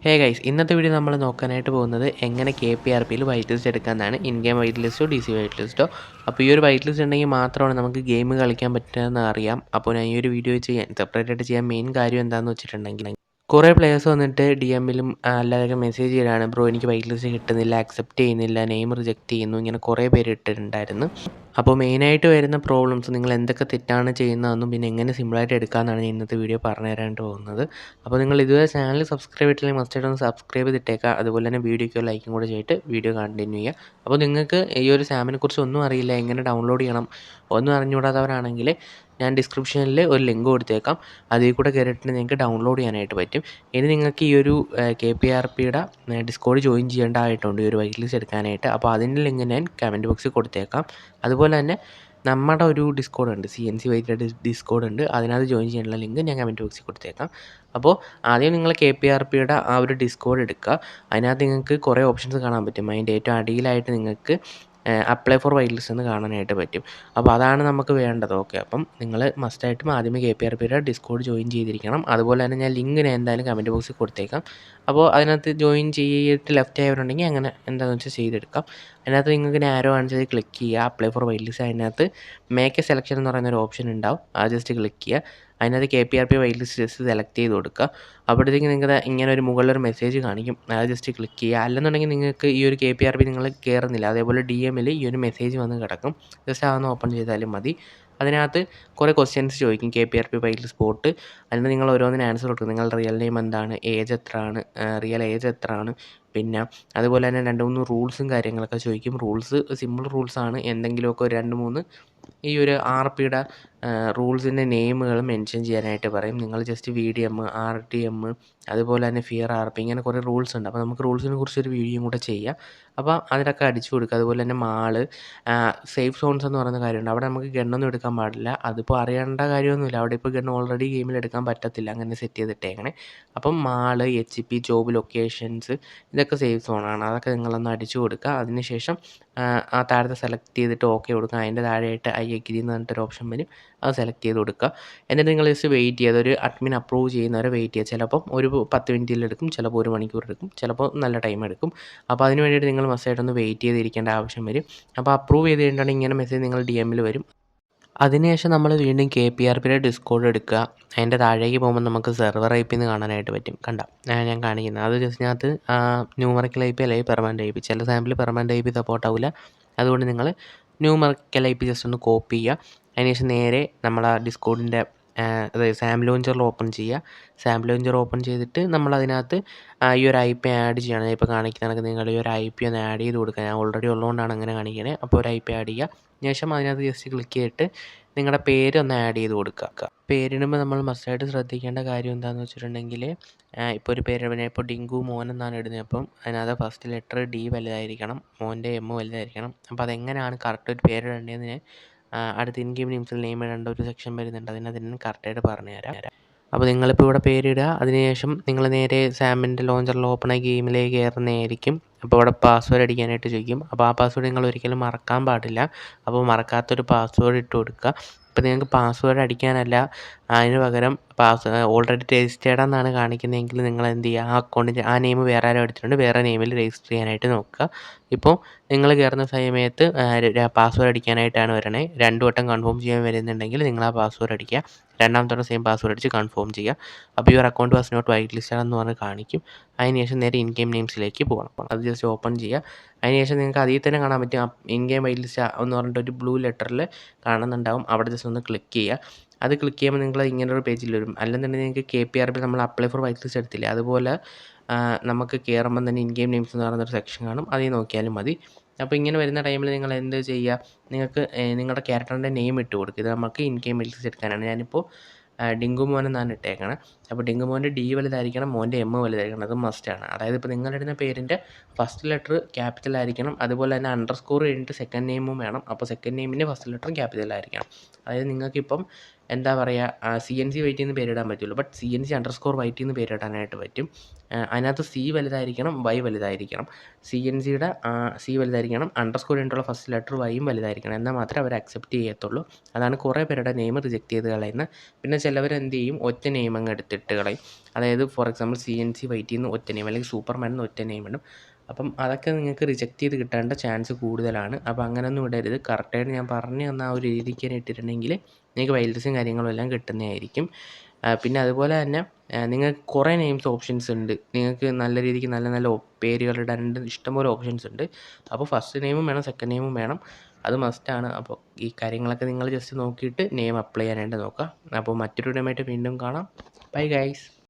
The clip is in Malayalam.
ഹേ ഗൈസ്, ഇന്നത്തെ വീഡിയോ നമ്മൾ നോക്കാനായിട്ട് പോകുന്നത് എങ്ങനെ KPRPയിൽ വൈറ്റ് ലിസ്റ്റ് എടുക്കാമെന്നാണ്. ഇൻ ഗെയിം വൈറ്റ് ലിസ്റ്റോ DC വൈറ്റ് ലിസ്റ്റോ. അപ്പോൾ ഈ ഒരു വൈറ്റ് ലിസ്റ്റ് ഉണ്ടെങ്കിൽ മാത്രമാണ് നമുക്ക് ഗെയിം കളിക്കാൻ പറ്റുകയെന്ന് അറിയാം. അപ്പോൾ ഞാൻ ഈ ഒരു വീഡിയോ സെപ്പറേറ്റ് ആയിട്ട് ചെയ്യാൻ മെയിൻ കാര്യം എന്താണെന്ന് വെച്ചിട്ടുണ്ടെങ്കിൽ, കുറേ പ്ലേയേഴ്സ് വന്നിട്ട് DMലും അല്ലാതൊക്കെ മെസ്സേജ് ചെയ്താണ്, ബ്രോ എനിക്ക് വൈറ്റ് ലിസ്റ്റ് കിട്ടുന്നില്ല, അക്സെപ്റ്റ് ചെയ്യുന്നില്ല, നെയിം റിജക്റ്റ് ചെയ്യുന്നു, ഇങ്ങനെ കുറേ പേര് ഇട്ടിട്ടുണ്ടായിരുന്നു. അപ്പോൾ മെയിനായിട്ട് വരുന്ന പ്രോബ്ലംസ്, നിങ്ങൾ എന്തൊക്കെ തെറ്റാണ് ചെയ്യുന്നതെന്നും പിന്നെ എങ്ങനെ സിമ്പിളായിട്ട് എടുക്കാമെന്നാണ് ഞാൻ ഇന്നത്തെ വീഡിയോ പറഞ്ഞു തരാനായിട്ട് പോകുന്നത്. അപ്പോൾ നിങ്ങൾ ഇതുവരെ ചാനൽ സബ്സ്ക്രൈബ് ചെയ്തിട്ടില്ലെങ്കിൽ മസ്റ്റായിട്ട് ഒന്ന് സബ്സ്ക്രൈബ് ചെയ്തിട്ടേക്കുക. അതുപോലെ തന്നെ വീഡിയോയ്ക്ക് ലൈക്കും കൂടെ ചെയ്തിട്ട് വീഡിയോ കണ്ടിന്യൂ ചെയ്യുക. അപ്പോൾ നിങ്ങൾക്ക് ഈ ഒരു സാമിനെ കുറിച്ച് ഒന്നും അറിയില്ല, എങ്ങനെ ഡൗൺലോഡ് ചെയ്യണം ഒന്നും അറിഞ്ഞുകൂടാത്തവരാണെങ്കിൽ ഞാൻ ഡിസ്ക്രിപ്ഷനിൽ ഒരു ലിങ്ക് കൊടുത്തേക്കാം. അതിൽ കൂടെ കയറിയിട്ട് നിങ്ങൾക്ക് ഡൗൺലോഡ് ചെയ്യാനായിട്ട് പറ്റും. ഇനി നിങ്ങൾക്ക് ഈ ഒരു KPRPയുടെ ഡിസ്കോഡ് ജോയിൻ ചെയ്യേണ്ടതായിട്ടുണ്ട് ഈ ഒരു വൈറ്റ് ലിസ്റ്റ് എടുക്കാനായിട്ട്. അപ്പോൾ അതിൻ്റെ ലിങ്ക് ഞാൻ കമൻറ്റ് ബോക്സിൽ കൊടുത്തേക്കാം. അതുപോലെ തന്നെ നമ്മുടെ ഒരു ഡിസ്കോഡ് ഉണ്ട്, CNC വൈറ്റ് ഡിസ്കോഡ് ഉണ്ട്. അതിനകത്ത് ജോയിൻ ചെയ്യാനുള്ള ലിങ്ക് ഞാൻ കമൻറ്റ് ബോക്സിൽ കൊടുത്തേക്കാം. അപ്പോൾ ആദ്യം നിങ്ങൾ KPRPയുടെ ആ ഒരു ഡിസ്കോഡ് എടുക്കുക. അതിനകത്ത് നിങ്ങൾക്ക് കുറേ ഓപ്ഷൻസ് കാണാൻ പറ്റും. അതിൻ്റെ ഏറ്റവും അടിയിലായിട്ട് നിങ്ങൾക്ക് അപ്ലൈ ഫോർ വൈറ്റ് ലിസ്റ്റ് എന്ന് കാണാനായിട്ട് പറ്റും. അപ്പോൾ അതാണ് നമുക്ക് വേണ്ടത്. ഓക്കെ, അപ്പം നിങ്ങൾ മസ്റ്റായിട്ടും ആദ്യമേ KPRPയുടെ ഡിസ്കോഡ് ജോയിൻ ചെയ്തിരിക്കണം. അതുപോലെ തന്നെ ഞാൻ ലിങ്ക് എന്തായാലും കമൻറ്റ് ബോക്സിൽ കൊടുത്തേക്കാം. അപ്പോൾ അതിനകത്ത് ജോയിൻ ചെയ്തിട്ട് ലെഫ്റ്റ് ആയവരുണ്ടെങ്കിൽ അങ്ങനെ എന്താണെന്ന് വെച്ചാൽ ചെയ്തെടുക്കാം. അതിനകത്ത് നിങ്ങൾക്ക് ആരോ കാണിച്ചത് ക്ലിക്ക് ചെയ്യുക, അപ്ലൈ ഫോർ വൈറ്റ് ലിസ്റ്റ്. അതിനകത്ത് മേക്ക് എ സെലക്ഷൻ എന്ന് പറയുന്ന ഒരു ഓപ്ഷൻ ഉണ്ടാവും, അത് ജസ്റ്റ് ക്ലിക്ക് ചെയ്യുക. അതിനകത്ത് KPRP white list just select ചെയ്ത് കൊടുക്കുക. അപ്പോഴത്തേക്ക് നിങ്ങൾക്ക് ഇങ്ങനെ ഒരു മുകളിലൊരു മെസ്സേജ് കാണിക്കും, അത് ജസ്റ്റ് ക്ലിക്ക് ചെയ്യുക. അല്ലെന്നുണ്ടെങ്കിൽ നിങ്ങൾക്ക് ഈ ഒരു KPRP നിങ്ങൾ കയറുന്നില്ല, അതേപോലെ DMൽ ഈ ഒരു മെസ്സേജ് വന്ന് കിടക്കും, ജസ്റ്റ് അതൊന്ന് ഓപ്പൺ ചെയ്താലും മതി. അതിനകത്ത് കുറേ ക്വസ്റ്റ്യൻസ് ചോദിക്കും, KPRP വൈറ്റ് സ്പോട്ട്. അതിന് നിങ്ങൾ ഓരോന്നിന് ആൻസർ കൊടുക്കും. നിങ്ങളുടെ റിയൽ നെയിം എന്താണ്, ഏജ് എത്രയാണ്, റിയൽ ഏജ് എത്രയാണ്, പിന്നെ അതുപോലെ തന്നെ 2-3 റൂൾസും കാര്യങ്ങളൊക്കെ ചോദിക്കും. റൂൾസ് സിമ്പിൾ റൂൾസാണ്. എന്തെങ്കിലുമൊക്കെ ഒരു 2-3 ഈ ഒരു RPയുടെ റൂൾസിൻ്റെ നെയിമുകൾ മെൻഷൻ ചെയ്യാനായിട്ട് പറയും. നിങ്ങൾ ജസ്റ്റ് VDM, RTM, അതുപോലെ തന്നെ ഫിയർ RP, ഇങ്ങനെ കുറേ റൂൾസ് ഉണ്ട്. അപ്പോൾ നമുക്ക് റൂൾസിനെ കുറിച്ചൊരു വീഡിയോയും കൂടെ ചെയ്യാം. അപ്പോൾ അതിലൊക്കെ അടിച്ചു കൊടുക്കുക. അതുപോലെ തന്നെ മാള്, സേഫ് സോൺസ് എന്ന് പറയുന്ന കാര്യമുണ്ട്. അവിടെ നമുക്ക് ഗണ്ണൊന്നും എടുക്കാൻ പാടില്ല. അതിപ്പോൾ അറിയേണ്ട കാര്യമൊന്നുമില്ല. അവിടെ ഇപ്പോൾ ഗണ്ണ് ഓൾറെഡി ഗെയിമിൽ എടുക്കാൻ പറ്റത്തില്ല, അങ്ങനെ സെറ്റ് ചെയ്തിട്ടേക്കണേ. അപ്പം മാള്, HP, ജോബ് ലൊക്കേഷൻസ്, ഇതൊക്കെ സേഫ് സോണാണ്. അതൊക്കെ നിങ്ങളൊന്ന് അടിച്ചു കൊടുക്കുക. അതിനുശേഷം ആ താഴത്തെ സെലക്ട് ചെയ്തിട്ട് ഓക്കെ കൊടുക്കുക. അതിൻ്റെ താഴെയായിട്ട് I agree എന്ന് പറഞ്ഞിട്ടൊരു ഓപ്ഷൻ വരും, അത് സെലക്ട് ചെയ്ത് കൊടുക്കുക. എന്നിട്ട് നിങ്ങൾ ജസ്റ്റ് വെയിറ്റ് ചെയ്യുക. അതൊരു അഡ്മിൻ അപ്രൂവ് ചെയ്യുന്നവരെ വെയിറ്റ് ചെയ്യുക. ചിലപ്പം ഒരു 10 മിനിറ്റിലെടുക്കും, ചിലപ്പോൾ 1 മണിക്കൂർ എടുക്കും, ചിലപ്പോൾ നല്ല ടൈം എടുക്കും. അപ്പോൾ അതിന് വേണ്ടിയിട്ട് നിങ്ങൾ മസ്റ്റായിട്ടൊന്ന് വെയിറ്റ് ചെയ്തിരിക്കേണ്ട ആവശ്യം വരും. അപ്പോൾ അപ്രൂവ് ചെയ്ത് കഴിഞ്ഞിട്ടുണ്ടെങ്കിൽ ഇങ്ങനെ മെസ്സേജ് നിങ്ങൾ DMൽ വരും. അതിനുശേഷം നമ്മൾ വീണ്ടും KPRPയുടെ ഡിസ്കോഡ് എടുക്കുക. അതിൻ്റെ താഴേക്ക് പോകുമ്പോൾ നമുക്ക് സെർവർ IP എന്ന് കാണാനായിട്ട് പറ്റും. കണ്ട ഞാൻ കാണിക്കുന്നത് അത് ജസ്റ്റിനകത്ത് ന്യൂമറിക്കൽ IP അല്ലെങ്കിൽ പെർമനൻറ്റ് IP. ചില സാമ്പിൾ പെർമനൻറ്റ് IP സപ്പോർട്ട് ആവില്ല. അതുകൊണ്ട് നിങ്ങൾ ന്യൂമറിക്കൽ IP ജസ്റ്റ് ഒന്ന് കോപ്പി ചെയ്യുക. അതിനുശേഷം നേരെ നമ്മൾ ആ ഡിസ്കോഡിൻ്റെ അതായത് സാം ലോഞ്ചറിൽ ഓപ്പൺ ചെയ്യുക. സാം ലോഞ്ചർ ഓപ്പൺ ചെയ്തിട്ട് നമ്മളതിനകത്ത് ഈ ഒരു IP ആഡ് ചെയ്യണം. ഇപ്പോൾ കാണിക്കുന്ന നിങ്ങൾ ഈ ഒരു IP ഒന്ന് ആഡ് ചെയ്ത് കൊടുക്കുക. ഞാൻ ഓൾറെഡി ഉള്ളതുകൊണ്ടാണ് അങ്ങനെ കാണിക്കണേ. അപ്പോൾ ഒരു IP ആഡ് ചെയ്യുക. ശേഷം അതിനകത്ത് ജസ്റ്റ് ക്ലിക്ക് ചെയ്തിട്ട് നിങ്ങളുടെ പേര് ഒന്ന് ആഡ് ചെയ്ത് കൊടുക്കുക. പേരിടുമ്പോൾ നമ്മൾ മസ്റ്റായിട്ട് ശ്രദ്ധിക്കേണ്ട കാര്യം എന്താണെന്ന് വെച്ചിട്ടുണ്ടെങ്കിൽ, ഇപ്പോൾ ഒരു പേര് ഇപ്പോൾ ഡിങ്കു മോൻ എന്നാണ് ഇടുന്നത്. അപ്പം അതിനകത്ത് ഫസ്റ്റ് ലെറ്റർ D വലുതായിരിക്കണം, മോൻ്റെ M വലുതായിരിക്കണം. അപ്പോൾ അതെങ്ങനെയാണ് കറക്റ്റ് ഒരു പേരിടേണ്ടതെന്ന് ഞാൻ അടുത്ത ഇൻ ഗെയിം നെയിംസിൽ നെയിം ഇടേണ്ട ഒരു സെക്ഷൻ വരുന്നുണ്ട്, അതിനകത്ത് ഞാൻ കറക്റ്റായിട്ട് പറഞ്ഞുതരാം. അപ്പോൾ നിങ്ങളിപ്പോൾ ഇവിടെ പേരിടുക. അതിനുശേഷം നിങ്ങൾ നേരെ സാമിൻ്റെ ലോഞ്ചറിൽ ഓപ്പണായി ഗെയിമിലേക്ക് കയറുന്നതായിരിക്കും. അപ്പോൾ ഇവിടെ പാസ്വേഡ് അടിക്കാനായിട്ട് ചോദിക്കും. അപ്പോൾ ആ പാസ്വേഡ് നിങ്ങൾ ഒരിക്കലും മറക്കാൻ പാടില്ല. അപ്പോൾ മറക്കാത്തൊരു പാസ്വേഡ് ഇട്ട് കൊടുക്കുക. ഇപ്പോൾ നിങ്ങൾക്ക് പാസ്വേഡ് അടിക്കാനല്ല, അതിന് പകരം ഓൾറെഡി രജിസ്റ്റേർഡ് എന്നാണ് കാണിക്കുന്നതെങ്കിൽ നിങ്ങൾ എന്ത് ചെയ്യുക, ആ അക്കൗണ്ടിൻ്റെ ആ നെയിം വേറെ ആരും എടുത്തിട്ടുണ്ട്, വേറെ നെയിമിൽ രജിസ്റ്റർ ചെയ്യാനായിട്ട് നോക്കുക. ഇപ്പോൾ നിങ്ങൾ കയറുന്ന സമയത്ത് പാസ്വേഡ് അടിക്കാനായിട്ടാണ് വരണേ. 2 വട്ടം കൺഫേം ചെയ്യാൻ വരുന്നുണ്ടെങ്കിൽ നിങ്ങൾ ആ പാസ്വേഡ് അടിക്കുക. രണ്ടാമത്തോടെ സെയിം പാസ്വേഡ് അടിച്ച് കൺഫേം ചെയ്യുക. അപ്പോൾ your account was not white listed എന്ന് പറഞ്ഞ് കാണിക്കും. അതിനുശേഷം നേരെ ഇൻ ഗെയിം നെയിംസിലേക്ക് പോകണം. അത് ജസ്റ്റ് ഓപ്പൺ ചെയ്യുക. അതിനുശേഷം നിങ്ങൾക്ക് അതിൽ തന്നെ കാണാൻ പറ്റും ഇൻ ഗെയിം വൈറ്റ് ലിസ്റ്റ് എന്ന് പറഞ്ഞിട്ട് ഒരു ബ്ലൂ ലെറ്ററിൽ കാണുന്നുണ്ടാവും. അവിടെ ജസ്റ്റ് ഒന്ന് ക്ലിക്ക് ചെയ്യുക. അത് ക്ലിക്ക് ചെയ്യുമ്പോൾ നിങ്ങൾ ഇങ്ങനൊരു പേജിൽ വരും. അല്ലെന്നുണ്ടെങ്കിൽ നിങ്ങൾക്ക് KPRP നമ്മൾ അപ്ലൈ ഫോർ വൈറ്റ് ലിസ്റ്റ് എടുത്തില്ലേ, അതുപോലെ നമുക്ക് കയറുമ്പം തന്നെ ഇൻ ഗെയിം നെയിംസ് എന്ന് പറയുന്നൊരു സെക്ഷൻ കാണും, അതിൽ നോക്കിയാലും മതി. അപ്പോൾ ഇങ്ങനെ വരുന്ന ടൈമിൽ നിങ്ങൾ എന്ത് ചെയ്യുക, നിങ്ങൾക്ക് നിങ്ങളുടെ ക്യാരക്ടറിൻ്റെ നെയിം ഇട്ട് കൊടുക്കുക. ഇത് നമുക്ക് ഇൻ ഗെയിം വൈറ്റ് ലിസ്റ്റ് എടുക്കാനാണ്. ഞാനിപ്പോൾ ഡിങ്കു മോൻ എന്നാണ് ഇട്ടേക്കണത്. അപ്പോൾ ഡിങ്കു മോൻ്റെ D വലുതായിരിക്കണം, മോൻ്റെ M വലുതായിരിക്കണം, അത് മസ്റ്റാണ്. അതായത് ഇപ്പോൾ നിങ്ങളിടുന്ന പേരിൻ്റെ ഫസ്റ്റ് ലെറ്റർ ക്യാപിറ്റൽ ആയിരിക്കണം. അതുപോലെ തന്നെ അണ്ടർസ്കോർ കഴിഞ്ഞിട്ട് സെക്കൻഡ് നെയിമും വേണം. അപ്പോൾ സെക്കൻഡ് നെയിമിൻ്റെ ഫസ്റ്റ് ലെറ്ററും ക്യാപിറ്റൽ ആയിരിക്കണം. അതായത് നിങ്ങൾക്കിപ്പം എന്താ പറയുക, CNC വൈറ്റ് എന്ന് പേരിടാൻ പറ്റുള്ളൂ, ബട്ട് CNC അണ്ടർസ്കോർ വൈറ്റ് എന്ന് പേരിടാനായിട്ട് പറ്റും. അതിനകത്ത് C വലുതായിരിക്കണം, Y വലുതായിരിക്കണം. CNCയുടെ C വലുതായിരിക്കണം, അണ്ടർസ്കോർ കഴിഞ്ഞിട്ടുള്ള ഫസ്റ്റ് ലെറ്റർ Yയും വലുതായിരിക്കണം. എന്നാൽ മാത്രമേ അവർ അക്സെപ്റ്റ് ചെയ്യത്തുള്ളൂ. അതാണ് കുറേ പേരുടെ നെയിം റിജക്റ്റ് ചെയ്ത് കളയുന്നത്. പിന്നെ ചിലവർ എന്ത് ചെയ്യും, ഒറ്റ നെയിം അങ്ങ് എടുത്തിടും. ഇട്ട് കളയും. അതായത് ഫോർ എക്സാമ്പിൾ CNC വൈറ്റിൽ നിന്ന് ഒറ്റ നെയിം അല്ലെങ്കിൽ സൂപ്പർമാൻ എന്ന് ഒറ്റ നെയിം ഇടും. അപ്പം അതൊക്കെ നിങ്ങൾക്ക് റിജക്റ്റ് ചെയ്ത് കിട്ടേണ്ട ചാൻസ് കൂടുതലാണ്. അപ്പോൾ അങ്ങനെയൊന്നും ഇടരുത്. കറക്റ്റായിട്ട് ഞാൻ പറഞ്ഞു തന്ന ആ ഒരു രീതിക്ക് തന്നെ ഇട്ടിട്ടുണ്ടെങ്കിൽ നിങ്ങൾക്ക് വൈൽഡ് ലിസ്റ്റും കാര്യങ്ങളും എല്ലാം കിട്ടുന്നതായിരിക്കും. പിന്നെ അതുപോലെ തന്നെ നിങ്ങൾക്ക് കുറേ നെയിംസ് ഓപ്ഷൻസ് ഉണ്ട്. നിങ്ങൾക്ക് നല്ല രീതിക്ക് നല്ല നല്ല പേരുകൾ ഇടാനുണ്ട്, ഇഷ്ടംപോലെ ഓപ്ഷൻസ് ഉണ്ട്. അപ്പോൾ ഫസ്റ്റ് നെയിമും വേണം, സെക്കൻഡ് നെയിമും വേണം, അത് മസ്റ്റാണ്. അപ്പോൾ ഈ കാര്യങ്ങളൊക്കെ നിങ്ങൾ ജസ്റ്റ് നോക്കിയിട്ട് നെയിം അപ്ലൈ ചെയ്യാനായിട്ട് നോക്കുക. അപ്പോൾ മറ്റൊരു വീഡിയോയുമായിട്ട് വീണ്ടും കാണാം. Bye guys.